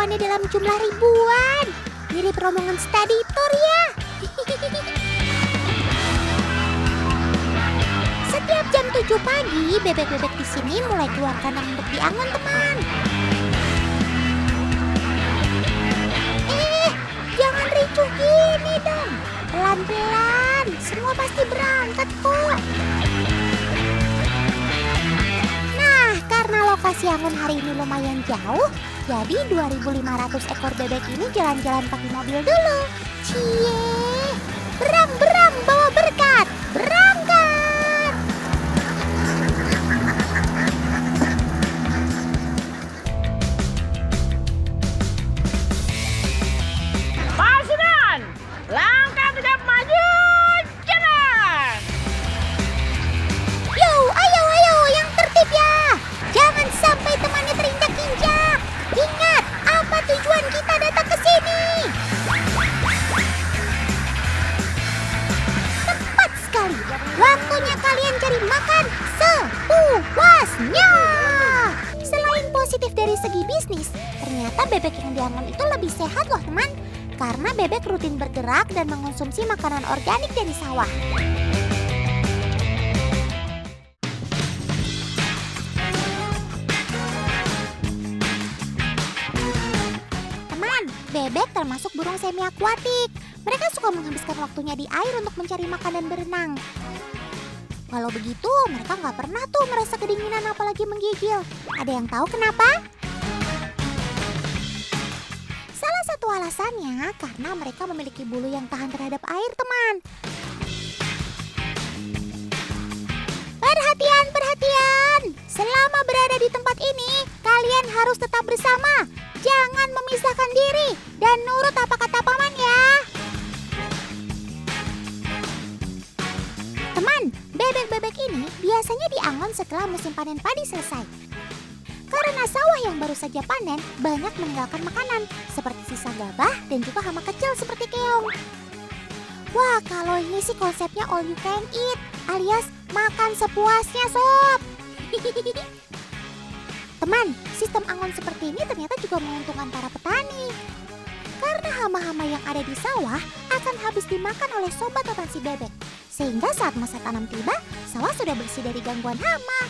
karyawannya dalam jumlah ribuan. Mirip rombongan study tour ya. Setiap jam 7 pagi, bebek-bebek di sini mulai keluar kandang untuk diangon, teman. Jangan ricuh gini dong. Pelan-pelan, semua pasti berangkat kok. Nah, karena lokasi angon hari ini lumayan jauh, jadi 2.500 ekor bebek ini jalan-jalan pakai mobil dulu. Cie, berang-berang bawa berkat, berangkat. Pasukan, langkah tegap maju, jalan. Yo, ayo, yang tertib ya. Jangan sampai temannya terinjak-injak. Ingat, apa tujuan kita datang ke sini? Tepat sekali. Waktunya kalian cari makan sepuasnya. Selain positif dari segi bisnis, ternyata bebek yang diangon itu lebih sehat loh, teman. Karena bebek rutin bergerak dan mengonsumsi makanan organik dari sawah. Teman, bebek termasuk burung semi akuatik. Mereka suka menghabiskan waktunya di air untuk mencari makan dan berenang. Kalau begitu, mereka nggak pernah tuh merasa kedinginan apalagi menggigil. Ada yang tahu kenapa? Salah satu alasannya karena mereka memiliki bulu yang tahan terhadap air, teman. Perhatian, perhatian. Selama berada di tempat ini, kalian harus tetap bersama. Jangan memisahkan diri dan nurut apa kata paman ya. Teman, bebek-bebek ini biasanya diangon setelah musim panen padi selesai. Karena sawah yang baru saja panen banyak meninggalkan makanan seperti sisa gabah dan juga hama kecil seperti keong. Wah, kalau ini sih konsepnya all you can eat alias makan sepuasnya sob. Teman, sistem angon seperti ini ternyata juga menguntungkan para petani. Karena hama-hama yang ada di sawah akan habis dimakan oleh sobat totan si bebek. Sehingga saat masa tanam tiba, sawah sudah bersih dari gangguan hama.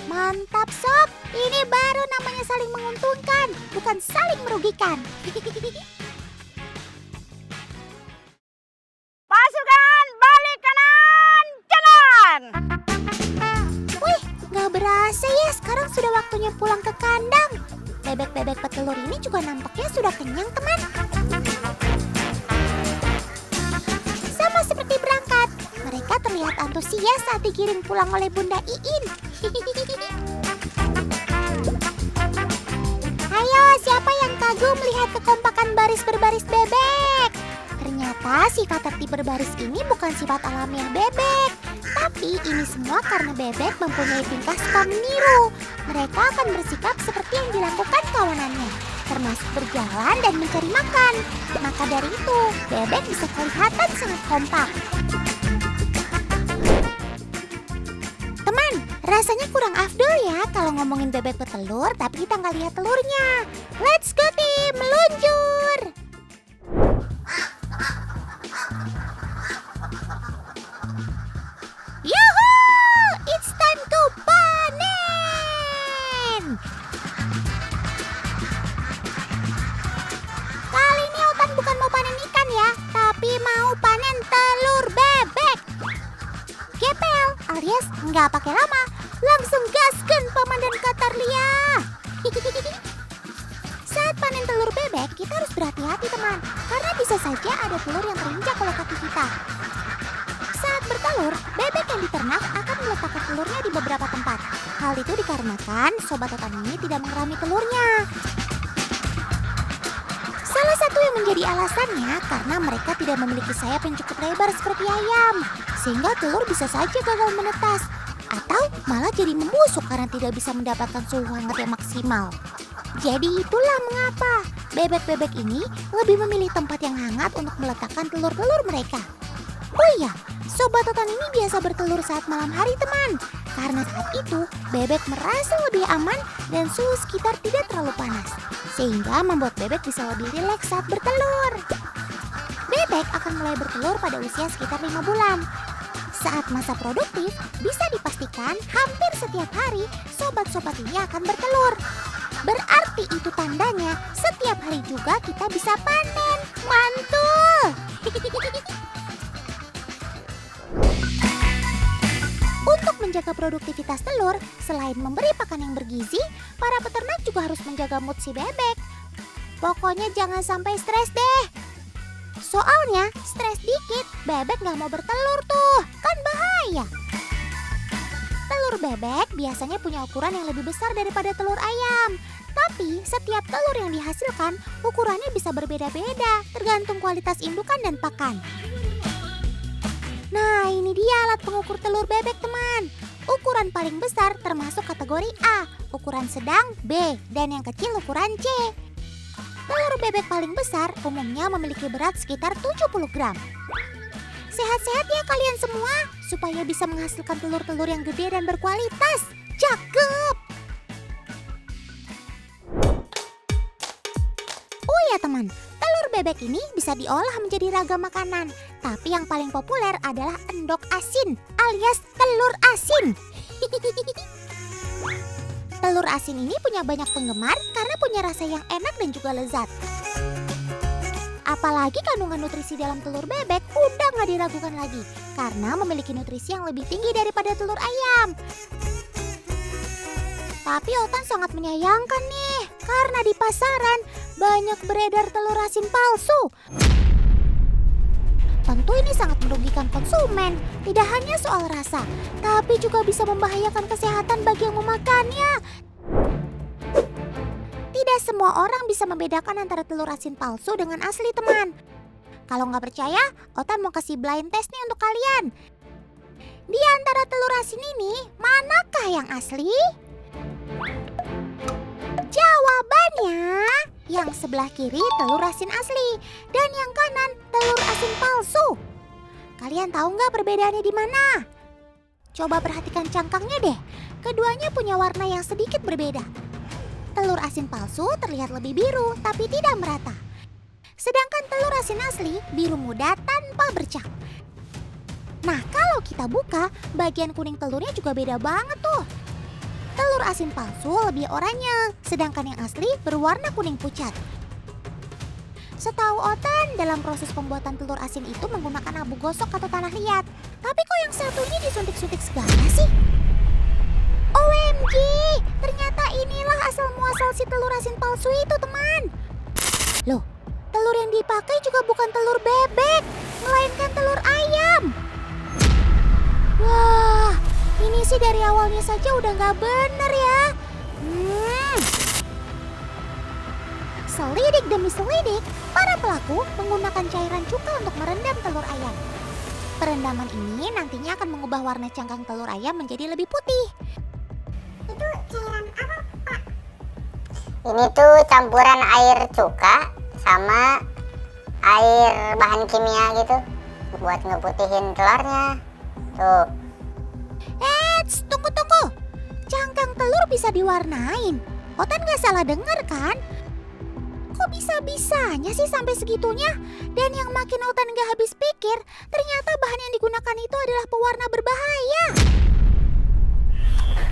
Mantap sob, ini baru namanya saling menguntungkan, bukan saling merugikan. Pasukan, balik kanan, jalan. Wih, gak berasa ya sekarang sudah waktunya pulang ke kandang. Bebek-bebek petelur ini juga nampaknya sudah kenyang, teman. Sama seperti berangkat, mereka terlihat antusias saat digiring pulang oleh Bunda Iin. Ayo, siapa yang kagum melihat kekompakan baris berbaris bebek? Ternyata sifat tertib berbaris ini bukan sifat alamiah bebek. Tapi ini semua karena bebek mempunyai tingkah suka meniru. Mereka akan bersikap seperti yang dilakukan kawanannya, termasuk berjalan dan mencari makan. Maka dari itu, bebek bisa kelihatan sangat kompak. Teman, rasanya kurang afdol ya kalau ngomongin bebek petelur tapi kita nggak lihat telurnya. Let's go tim, meluncur! Yuhu! It's time to panen! Kali ini Otan bukan mau panen ikan ya, tapi mau panen telur bebek. Gepel alias nggak pakai lama, langsung gasken paman dan Katarlia. Saat panen telur bebek, kita harus berhati-hati teman, karena bisa saja ada telur yang terinjak oleh kaki kita. Saat bertelur, bebek yang diternak akan meletakkan telurnya di beberapa tempat. Hal itu dikarenakan sobat totan ini tidak mengerami telurnya. Salah satu yang menjadi alasannya karena mereka tidak memiliki sayap yang cukup lebar seperti ayam, sehingga telur bisa saja gagal menetas, atau malah jadi membusuk karena tidak bisa mendapatkan suhu hangat yang maksimal. Jadi itulah mengapa bebek-bebek ini lebih memilih tempat yang hangat untuk meletakkan telur-telur mereka. Oh iya, sobat totan ini biasa bertelur saat malam hari teman, karena saat itu bebek merasa lebih aman dan suhu sekitar tidak terlalu panas. sehingga membuat bebek bisa lebih rileks saat bertelur. Bebek akan mulai bertelur pada usia sekitar 5 bulan. Saat masa produktif, bisa dipastikan hampir setiap hari sobat-sobat ini akan bertelur. Berarti itu tandanya setiap hari juga kita bisa panen. Mantul! Untuk menjaga produktivitas telur, selain memberi pakan yang bergizi, para peternak juga harus menjaga mood si bebek. Pokoknya jangan sampai stres deh. Soalnya stres dikit, bebek nggak mau bertelur tuh, kan bahaya. Telur bebek biasanya punya ukuran yang lebih besar daripada telur ayam. Tapi setiap telur yang dihasilkan, ukurannya bisa berbeda-beda, tergantung kualitas indukan dan pakan. Nah, ini dia alat pengukur telur bebek, teman. Ukuran paling besar termasuk kategori A, ukuran sedang B, dan yang kecil ukuran C. Telur bebek paling besar umumnya memiliki berat sekitar 70 gram. Sehat-sehat ya kalian semua, supaya bisa menghasilkan telur-telur yang gede dan berkualitas. Cakep! Oh ya teman, telur bebek ini bisa diolah menjadi ragam makanan. Tapi yang paling populer adalah endok asin alias telur asin. Telur asin ini punya banyak penggemar karena punya rasa yang enak dan juga lezat. Apalagi kandungan nutrisi dalam telur bebek udah gak diragukan lagi karena memiliki nutrisi yang lebih tinggi daripada telur ayam. Tapi Otan sangat menyayangkan nih karena di pasaran banyak beredar telur asin palsu. Tentu ini sangat merugikan konsumen, tidak hanya soal rasa, tapi juga bisa membahayakan kesehatan bagi yang memakannya. Tidak semua orang bisa membedakan antara telur asin palsu dengan asli, teman. Kalau nggak percaya, Otan mau kasih blind test nih untuk kalian. Di antara telur asin ini, manakah yang asli? Jawabannya, yang sebelah kiri telur asin asli dan yang kanan telur asin palsu. Kalian tahu nggak perbedaannya di mana? Coba perhatikan cangkangnya deh. Keduanya punya warna yang sedikit berbeda. Telur asin palsu terlihat lebih biru tapi tidak merata. Sedangkan telur asin asli biru muda tanpa bercak. Nah, kalau kita buka, bagian kuning telurnya juga beda banget tuh. Telur asin palsu lebih oranye, sedangkan yang asli berwarna kuning pucat. Setahu Otan, dalam proses pembuatan telur asin itu menggunakan abu gosok atau tanah liat. Tapi kok yang satu ini disuntik-suntik segala sih? OMG, ternyata inilah asal-muasal si telur asin palsu itu, teman. Loh, telur yang dipakai juga bukan telur bebek, melainkan telur ayam. Wah, ini sih dari awalnya saja udah nggak bener ya. Selidik demi selidik, para pelaku menggunakan cairan cuka untuk merendam telur ayam. Perendaman ini nantinya akan mengubah warna cangkang telur ayam menjadi lebih putih. Itu cairan apa, Pak? Ini tuh campuran air cuka sama air bahan kimia gitu buat ngeputihin telurnya. Tuh. Tunggu. Cangkang telur bisa diwarnain. Otan gak salah denger kan? Kok bisa-bisanya sih sampai segitunya? Dan yang makin Otan gak habis pikir, ternyata bahan yang digunakan itu adalah pewarna berbahaya.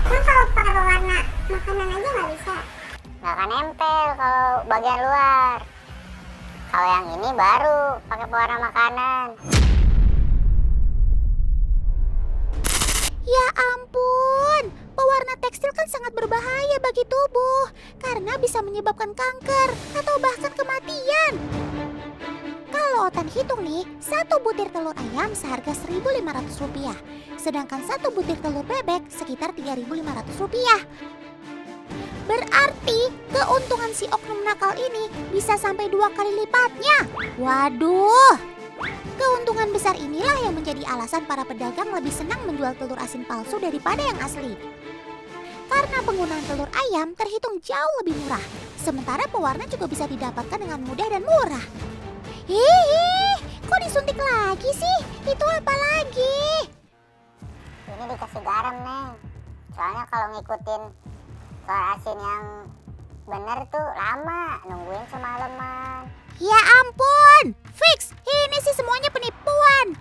Kan kalau pakai pewarna makanan aja nggak bisa. Nggak akan nempel kalau bagian luar. Kalau yang ini baru pakai pewarna makanan. Ya ampun, pewarna tekstil kan sangat berbahaya bagi tubuh karena bisa menyebabkan kanker atau bahkan kematian. Kalau Otan hitung nih, satu butir telur ayam seharga Rp1.500, sedangkan satu butir telur bebek sekitar Rp3.500. Berarti keuntungan si oknum nakal ini bisa sampai 2 kali lipatnya. Waduh! Keuntungan besar inilah yang menjadi alasan para pedagang lebih senang menjual telur asin palsu daripada yang asli. Karena penggunaan telur ayam terhitung jauh lebih murah, sementara pewarna juga bisa didapatkan dengan mudah dan murah. Kok disuntik lagi sih? Itu apa lagi? Ini dikasih garam, Neng. Soalnya kalau ngikutin telur asin yang bener tuh lama nungguin semalaman. Ya ampun, fix, ini sih semuanya penipuan.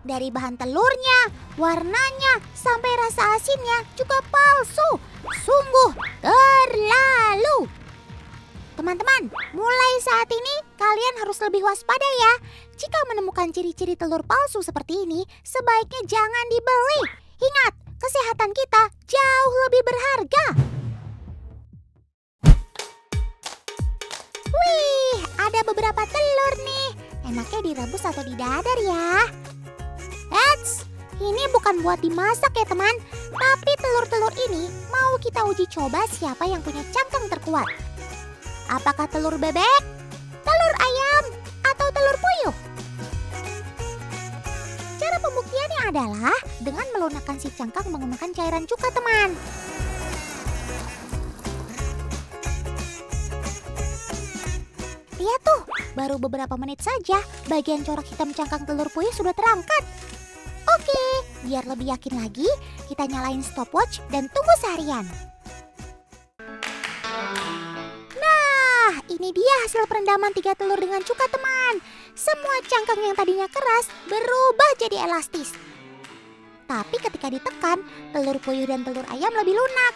Dari bahan telurnya, warnanya, sampai rasa asinnya juga palsu. Sungguh terlalu. Teman-teman, mulai saat ini kalian harus lebih waspada ya. Jika menemukan ciri-ciri telur palsu seperti ini, sebaiknya jangan dibeli. Ingat, kesehatan kita jauh lebih berharga. Wih, ada beberapa telur nih. Enaknya direbus atau didadar ya. Eits, ini bukan buat dimasak ya teman. Tapi telur-telur ini mau kita uji coba siapa yang punya cangkang terkuat. Apakah telur bebek, telur ayam, atau telur puyuh? Cara pembuktiannya adalah dengan melunakkan si cangkang menggunakan cairan cuka teman. Lihat tuh, baru beberapa menit saja bagian corak hitam cangkang telur puyuh sudah terangkat. Oke, biar lebih yakin lagi, kita nyalain stopwatch dan tunggu seharian. Nah, ini dia hasil perendaman 3 telur dengan cuka teman. Semua cangkang yang tadinya keras berubah jadi elastis. Tapi ketika ditekan, telur puyuh dan telur ayam lebih lunak.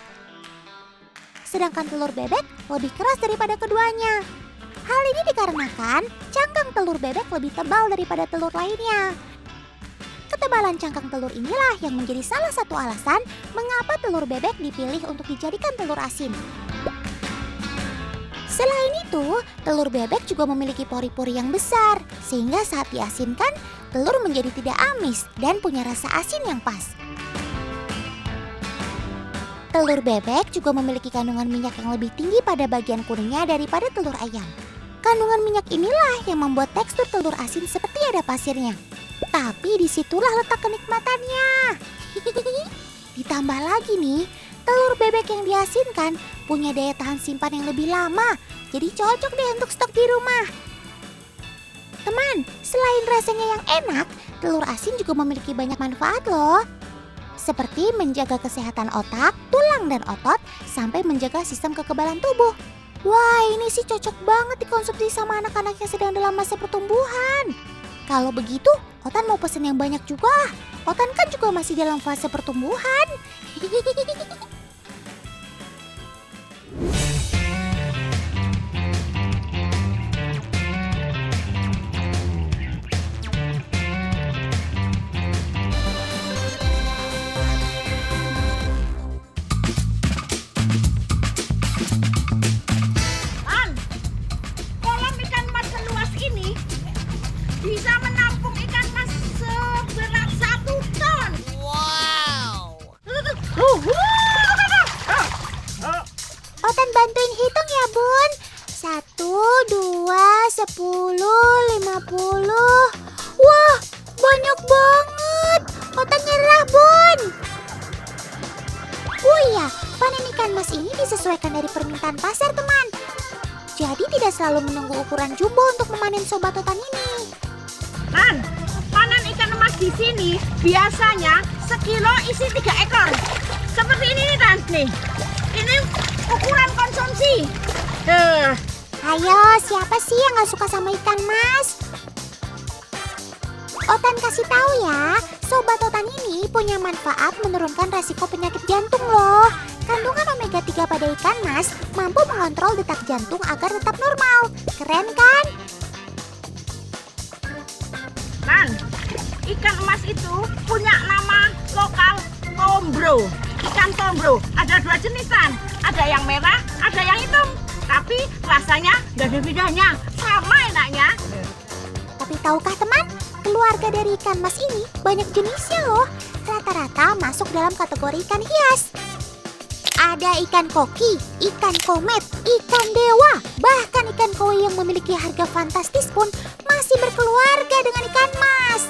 Sedangkan telur bebek lebih keras daripada keduanya. Hal ini dikarenakan cangkang telur bebek lebih tebal daripada telur lainnya. Ketebalan cangkang telur inilah yang menjadi salah satu alasan mengapa telur bebek dipilih untuk dijadikan telur asin. Selain itu, telur bebek juga memiliki pori-pori yang besar, sehingga saat diasinkan, telur menjadi tidak amis dan punya rasa asin yang pas. Telur bebek juga memiliki kandungan minyak yang lebih tinggi pada bagian kuningnya daripada telur ayam. Kandungan minyak inilah yang membuat tekstur telur asin seperti ada pasirnya. Tapi disitulah letak kenikmatannya. Ditambah lagi nih, telur bebek yang diasinkan punya daya tahan simpan yang lebih lama. Jadi cocok deh untuk stok di rumah. Teman, selain rasanya yang enak, telur asin juga memiliki banyak manfaat loh. Seperti menjaga kesehatan otak, tulang dan otot, sampai menjaga sistem kekebalan tubuh. Wah, ini sih cocok banget dikonsumsi sama anak-anak yang sedang dalam masa pertumbuhan. Kalau begitu, Otan mau pesen yang banyak juga. Otan kan juga masih dalam fase pertumbuhan. Kolam ikan mas seluas ini bisa menampung ikan mas seberat 1 ton. Wow. Otan bantuin hitung ya, Bun. 1, 2, 10, 50. Wah, banyak banget. Otan nyerah, Bun. Oh iya, panen ikan mas ini disesuaikan dari permintaan pasar, teman. Jadi tidak selalu menunggu ukuran jumbo untuk memanen sobat Otan ini. Nan, panen ikan emas di sini biasanya sekilo isi 3 ekor. Seperti ini nih, Tan. Nih, ini ukuran konsumsi. Ayo, siapa sih yang gak suka sama ikan mas? Otan kasih tahu ya, sobat Otan ini punya manfaat menurunkan resiko penyakit jantung loh. Kandungan omega 3 pada ikan mas mampu mengontrol detak jantung agar tetap normal. Keren kan? Nan, ikan emas itu punya nama lokal tombro. Ikan tombro ada 2 jenis, Tan. Ada yang merah, ada yang hitam. Tapi rasanya nggak ada bedanya, sama enaknya. Tapi tahukah teman, keluarga dari ikan mas ini banyak jenisnya loh. Rata-rata masuk dalam kategori ikan hias. Ada ikan koki, ikan komet, ikan dewa, bahkan ikan koi yang memiliki harga fantastis pun masih berkeluarga dengan ikan mas.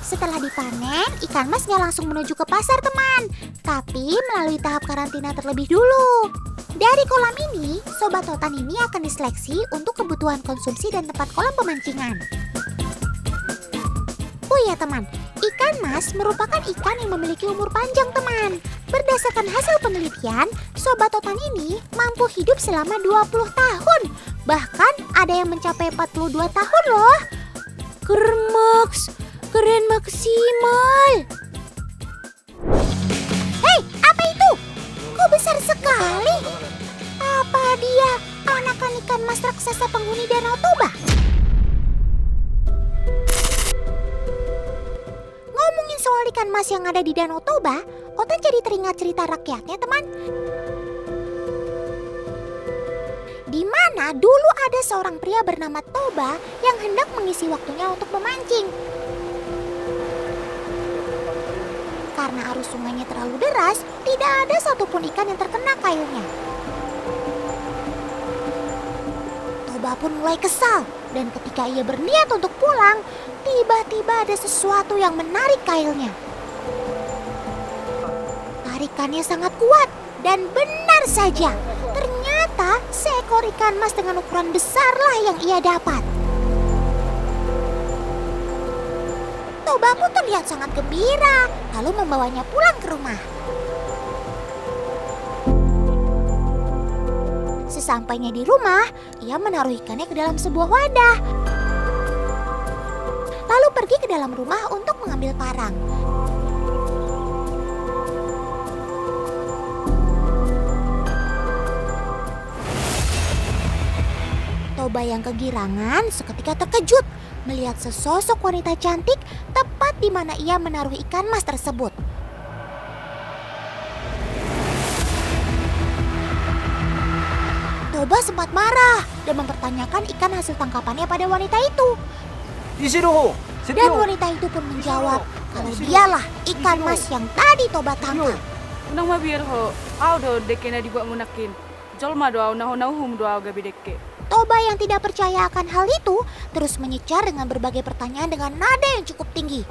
Setelah dipanen, ikan mas nggak langsung menuju ke pasar teman, tapi melalui tahap karantina terlebih dulu. Dari kolam ini, sobat Otan ini akan diseleksi untuk kebutuhan konsumsi dan tempat kolam pemancingan. Oh iya teman, Ikan mas merupakan ikan yang memiliki umur panjang, teman. Berdasarkan hasil penelitian, sobat Totan ini mampu hidup selama 20 tahun. Bahkan ada yang mencapai 42 tahun loh. Keren Max, keren maksimal. Hei, apa itu? Kok besar sekali? Apa dia anakan ikan mas raksasa penghuni Danau Toba? Ngomongin soal ikan mas yang ada di Danau Toba, Otan jadi teringat cerita rakyatnya, teman. Di mana dulu ada seorang pria bernama Toba yang hendak mengisi waktunya untuk memancing. Karena arus sungainya terlalu deras, tidak ada satupun ikan yang terkena kailnya. Toba pun mulai kesal, dan ketika ia berniat untuk pulang, tiba-tiba ada sesuatu yang menarik kailnya. Tarikannya sangat kuat, dan benar saja, ternyata seekor ikan mas dengan ukuran besarlah yang ia dapat. Toba pun terlihat sangat gembira, lalu membawanya pulang ke rumah. Sesampainya di rumah, ia menaruh ikannya ke dalam sebuah wadah. Lalu pergi ke dalam rumah untuk mengambil parang. Toba yang kegirangan seketika terkejut melihat sesosok wanita cantik tepat di mana ia menaruh ikan mas tersebut. Toba sempat marah dan mempertanyakan ikan hasil tangkapannya pada wanita itu. Dan wanita itu pun menjawab kalau dialah ikan mas yang tadi Toba tangkap. Unang mabir ho, do deke na dibuat munakin. Jolma doa unahum doa gabi deke. Toba yang tidak percaya akan hal itu terus menyecar dengan berbagai pertanyaan dengan nada yang cukup tinggi.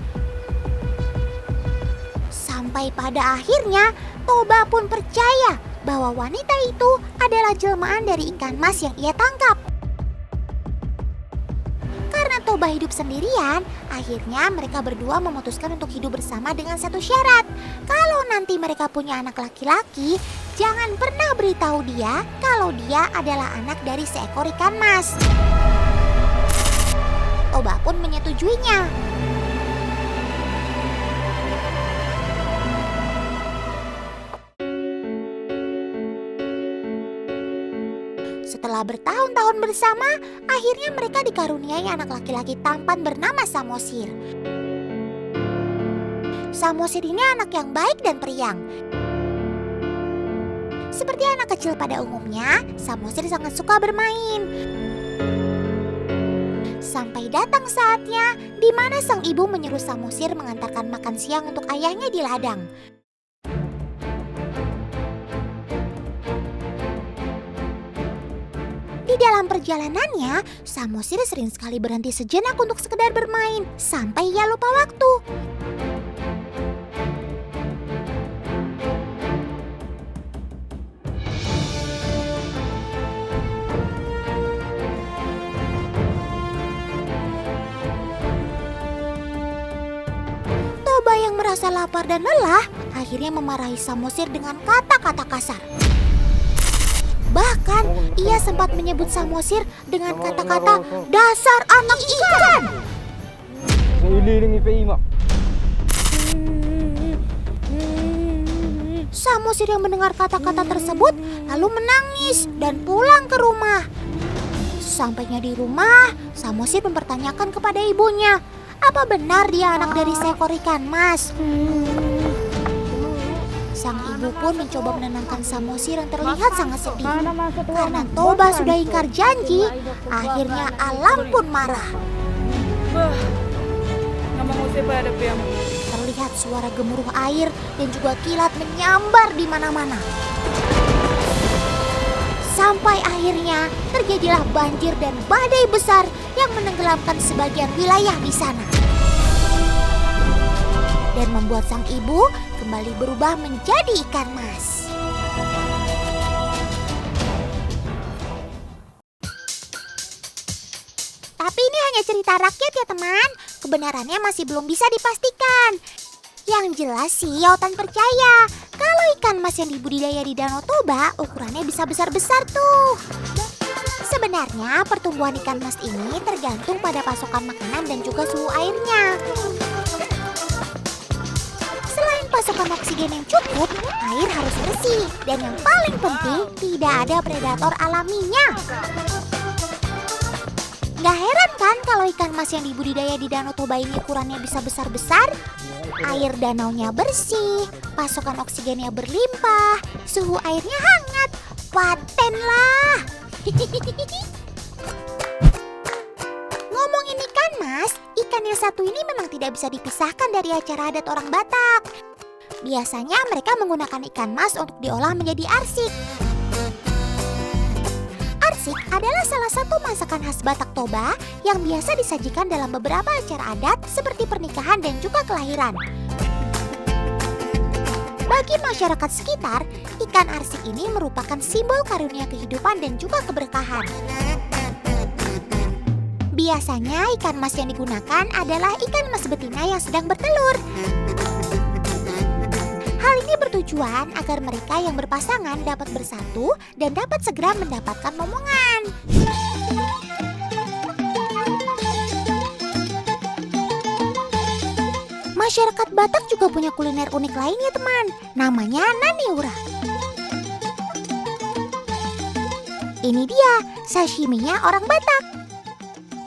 Sampai pada akhirnya Toba pun percaya bahwa wanita itu adalah jelmaan dari ikan mas yang ia tangkap. Karena Toba hidup sendirian, akhirnya mereka berdua memutuskan untuk hidup bersama dengan satu syarat. Kalau nanti mereka punya anak laki-laki, jangan pernah beritahu dia kalau dia adalah anak dari seekor ikan mas. Toba pun menyetujuinya. Setelah bertahun-tahun bersama, akhirnya mereka dikaruniai anak laki-laki tampan bernama Samosir. Samosir ini anak yang baik dan periang. Seperti anak kecil pada umumnya, Samosir sangat suka bermain. Sampai datang saatnya di mana sang ibu menyuruh Samosir mengantarkan makan siang untuk ayahnya di ladang. Di dalam perjalanannya, Samosir sering sekali berhenti sejenak untuk sekedar bermain sampai ia lupa waktu. Toba yang merasa lapar dan lelah akhirnya memarahi Samosir dengan kata-kata kasar. Bahkan ia sempat menyebut Samosir dengan kata-kata dasar anak ikan. Samosir yang mendengar kata-kata tersebut lalu menangis dan pulang ke rumah. Sampainya di rumah, Samosir mempertanyakan kepada ibunya, apa benar dia anak dari seekor ikan mas? Sang ibu pun mencoba menenangkan Samosir yang terlihat sangat sedih. Karena Toba sudah ingkar janji, akhirnya alam pun marah. Terlihat suara gemuruh air dan juga kilat menyambar di mana-mana. Sampai akhirnya terjadilah banjir dan badai besar yang menenggelamkan sebagian wilayah di sana. Dan membuat sang ibu kembali berubah menjadi ikan mas. Tapi ini hanya hanya cerita rakyat ya teman. Kebenarannya masih belum bisa dipastikan. Yang jelas sih Autan percaya kalau ikan mas yang dibudidaya di Danau Toba ukurannya bisa besar-besar tuh. Sebenarnya pertumbuhan ikan mas ini tergantung pada pasokan makanan dan juga suhu airnya. Selain pasokan oksigen yang cukup, air harus bersih. Dan yang paling penting, tidak ada predator alaminya. Gak heran kan kalau ikan mas yang dibudidaya di Danau Toba ini ukurannya bisa besar-besar? Air danaunya bersih, pasokan oksigennya berlimpah, suhu airnya hangat. Paten lah! Ngomongin ikan mas, ikan yang satu ini memang tidak bisa dipisahkan dari acara adat orang Batak. Biasanya mereka menggunakan ikan mas untuk diolah menjadi arsik. Arsik adalah salah satu masakan khas Batak Toba yang biasa disajikan dalam beberapa acara adat seperti pernikahan dan juga kelahiran. Bagi masyarakat sekitar, ikan arsik ini merupakan simbol karunia kehidupan dan juga keberkahan. Biasanya ikan mas yang digunakan adalah ikan mas betina yang sedang bertelur. Hal ini bertujuan agar mereka yang berpasangan dapat bersatu dan dapat segera mendapatkan momongan. Masyarakat Batak juga punya kuliner unik lain ya teman, namanya naniura. Ini dia sashiminya orang Batak.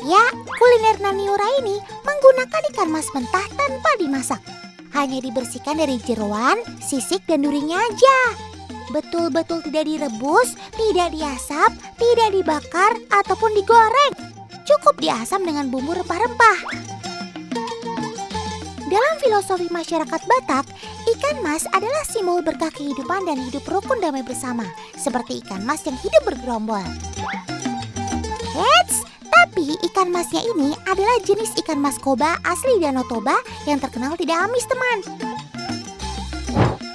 Ya, kuliner naniura ini menggunakan ikan mas mentah tanpa dimasak. Hanya dibersihkan dari jeroan, sisik dan durinya aja. Betul-betul tidak direbus, tidak diasap, tidak dibakar ataupun digoreng. Cukup diasam dengan bumbu rempah-rempah. Dalam filosofi masyarakat Batak, ikan mas adalah simbol berkah kehidupan dan hidup rukun damai bersama, seperti ikan mas yang hidup bergerombol. Eits, tapi ikan masnya ini adalah jenis ikan mas koba asli Danau Toba yang terkenal tidak amis teman.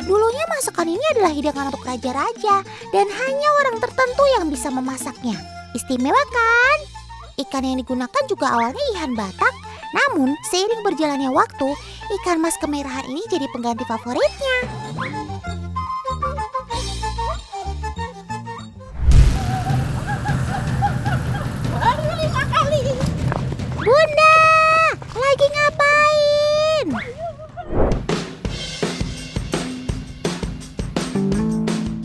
Dulunya masakan ini adalah hidangan untuk raja-raja dan hanya orang tertentu yang bisa memasaknya. Istimewa kan? Ikan yang digunakan juga awalnya ikan Batak. Namun, seiring berjalannya waktu, ikan mas kemerahan ini jadi pengganti favoritnya. Baru 5 kali. Bunda, lagi ngapain?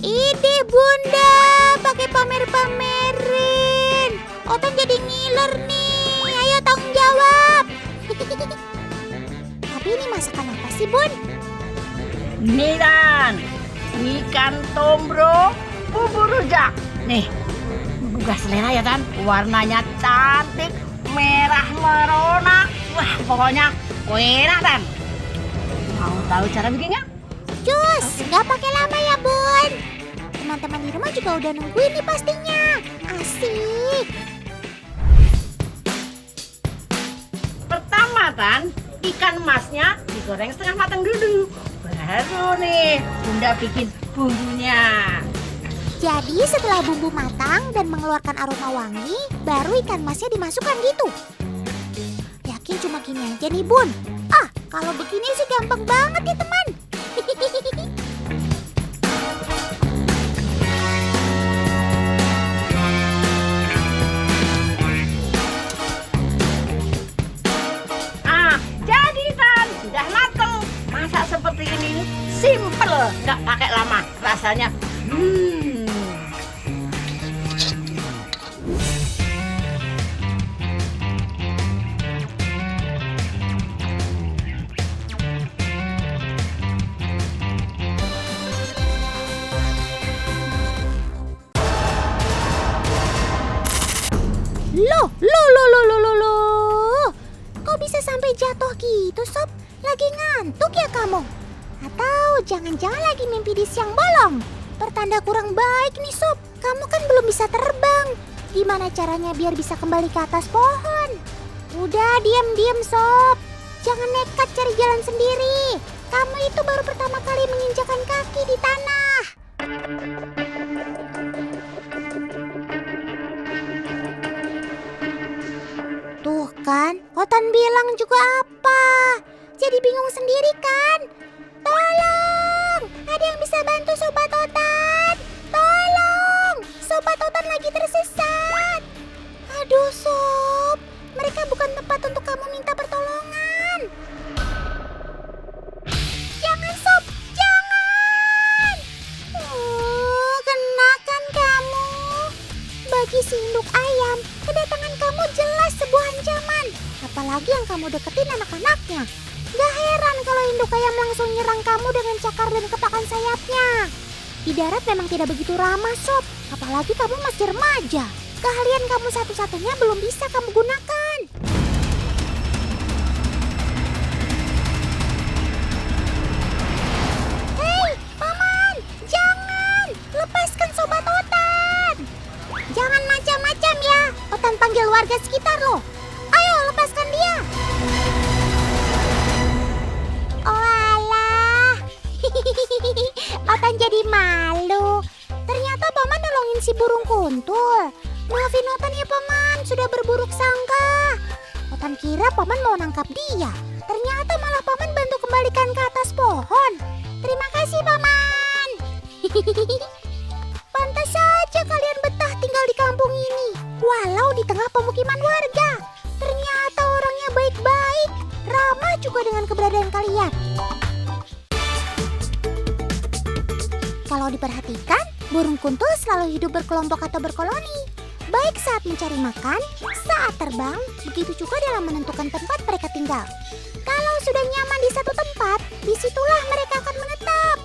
Ide Bunda, pakai pamer-pamerin. Autan jadi ngiler nih, ayo tanggung jawab. Tapi ini masakan apa sih Bun? Nih Dan, ikan tombro bumbu rujak. Nih, menggugah selera ya Dan. Warnanya cantik, merah merona. Wah, pokoknya enak Dan. Mau tahu cara bikinnya? Cus, nggak pakai lama ya Bun. Teman-teman di rumah juga udah nungguin nih pastinya. Asik. Pertama Dan, ikan masnya digoreng setengah matang dulu. Baru nih Bunda bikin bumbunya. Jadi setelah bumbu matang dan mengeluarkan aroma wangi, baru ikan masnya dimasukkan gitu. Yakin cuma gini aja nih Bun? Ah, kalau begini sih gampang banget ya teman. Jadi Dan, sudah mateng. Masak seperti ini simple, nggak pakai lama. Rasanya Loh. Kok bisa sampai jatuh gitu, Sob? Lagi ngantuk ya kamu? Atau jangan-jangan lagi mimpi di siang bolong? Pertanda kurang baik nih, Sob. Kamu kan belum bisa terbang. Gimana caranya biar bisa kembali ke atas pohon? Udah, diam-diam, Sob. Jangan nekat cari jalan sendiri. Kamu itu baru pertama kali menginjakan kaki di tanah. Tuh kan? Otan bilang juga apa? Jadi bingung sendiri kan? Tolong! Ada yang bisa bantu Sobat Otan? Tolong! Sobat Otan lagi tersesat. Aduh Sob, mereka bukan tempat untuk kamu minta pertolongan. Jangan Sob, jangan! Kenakan kamu. Bagi si induk ayam, kedatangan kamu jelas sebuah ancaman. Apalagi yang kamu deketin anak-anaknya. Gak heran kalau induk ayam langsung nyerang kamu dengan cakar dan ketakan sayapnya. Di darat memang tidak begitu ramah Sob, apalagi kamu masih remaja. Keahlian kamu satu-satunya belum bisa kamu gunakan. Hei, Paman! Jangan! Lepaskan Sobat Otan! Jangan macam-macam ya. Otan panggil warga sekitar loh. Ayo, lepaskan dia. Oh alah. Otan jadi malu. Ternyata Paman nolongin si burung kuntul. Maafin Otan ya Paman, sudah berburuk sangka. Otan kira Paman mau nangkap dia. Ternyata malah Paman bantu kembalikan ke atas pohon. Terima kasih Paman. Pantas saja kalian betah tinggal di kampung ini, walau di tengah pemukiman warga. Ternyata orangnya baik-baik, ramah juga dengan keberadaan kalian. Kalau diperhatikan, burung kuntul selalu hidup berkelompok atau berkoloni. Baik saat mencari makan, saat terbang, begitu juga dalam menentukan tempat mereka tinggal. Kalau sudah nyaman di satu tempat, disitulah mereka akan menetap.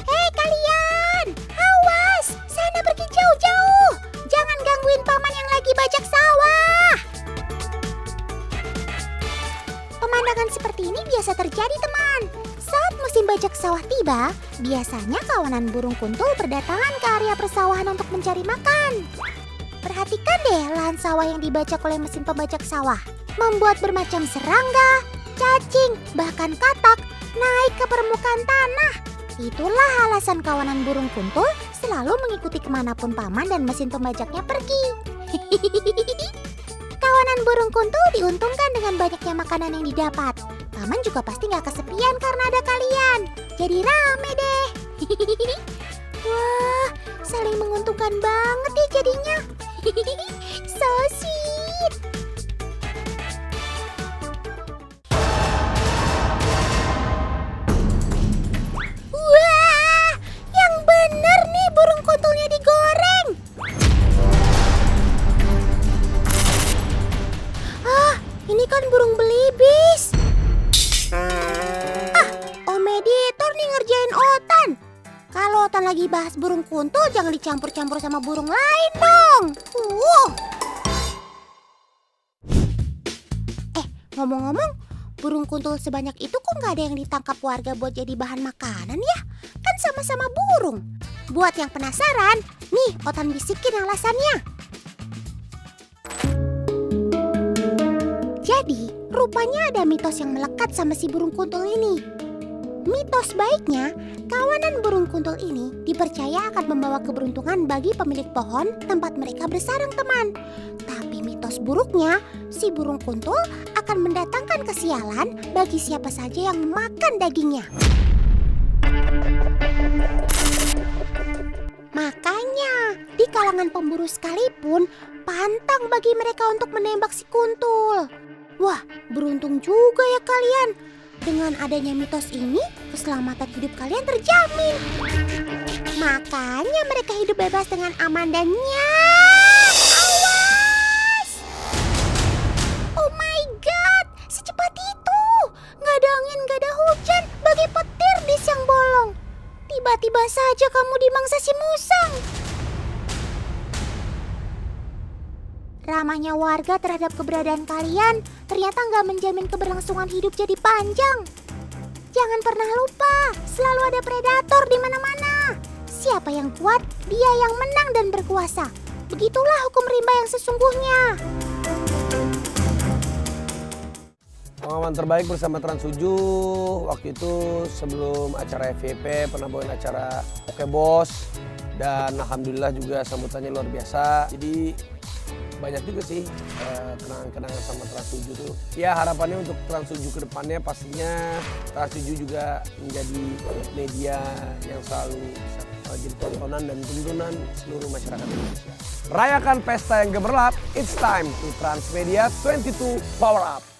Hei kalian, awas, sana pergi jauh-jauh. Jangan gangguin Paman yang lagi bajak sawah. Pemandangan seperti ini biasa terjadi teman. Saat musim bajak sawah tiba, biasanya kawanan burung kuntul berdatangan ke area persawahan untuk mencari makan. Perhatikan deh lahan sawah yang dibajak oleh mesin pembajak sawah. Membuat bermacam serangga, cacing, bahkan katak naik ke permukaan tanah. Itulah alasan kawanan burung kuntul selalu mengikuti kemanapun Paman dan mesin pembajaknya pergi. Kawanan burung kuntul diuntungkan dengan banyaknya makanan yang didapat. Paman juga pasti gak kesepian karena ada kalian. Jadi rame deh. Wah, saling menguntungkan banget ya jadinya. So sweet. Wah, yang bener nih burung kuntulnya digoreng. Ah, ini kan burung belibis. Om editor nih ngerjain Otan. Kalau Otan lagi bahas burung kuntul, jangan dicampur-campur sama burung lain dong. Ngomong-ngomong, burung kuntul sebanyak itu kok nggak ada yang ditangkap warga buat jadi bahan makanan ya? Kan sama-sama burung. Buat yang penasaran, nih Otan bisikin alasannya. Jadi, rupanya ada mitos yang melekat sama si burung kuntul ini. Mitos baiknya, kawanan burung kuntul ini dipercaya akan membawa keberuntungan bagi pemilik pohon tempat mereka bersarang teman. Tapi mitos buruknya, si burung kuntul akan mendatangkan kesialan bagi siapa saja yang makan dagingnya. Makanya, di kalangan pemburu sekalipun, pantang bagi mereka untuk menembak si kuntul. Wah, beruntung juga ya kalian. Dengan adanya mitos ini, keselamatan hidup kalian terjamin. Makanya mereka hidup bebas dengan aman dan nyak. Awas! Oh my god, secepat itu. Gak ada angin, gak ada hujan, bagai petir di siang bolong. Tiba-tiba saja kamu dimangsa si musang. Ramahnya warga terhadap keberadaan kalian ternyata nggak menjamin keberlangsungan hidup jadi panjang. Jangan pernah lupa, selalu ada predator di mana-mana. Siapa yang kuat, dia yang menang dan berkuasa. Begitulah hukum rimba yang sesungguhnya. Pengalaman terbaik bersama Trans 7 waktu itu sebelum acara FYP pernah bawain acara Oke Bos. Dan alhamdulillah juga sambutannya luar biasa. Jadi banyak juga sih kenangan-kenangan sama Trans 7 tuh. Ya harapannya untuk Trans 7 ke depannya pastinya Trans 7 juga menjadi media yang selalu bisa jadi tontonan dan tuntunan seluruh masyarakat Indonesia. Rayakan pesta yang gemerlap, it's time to Transmedia 22 Power Up.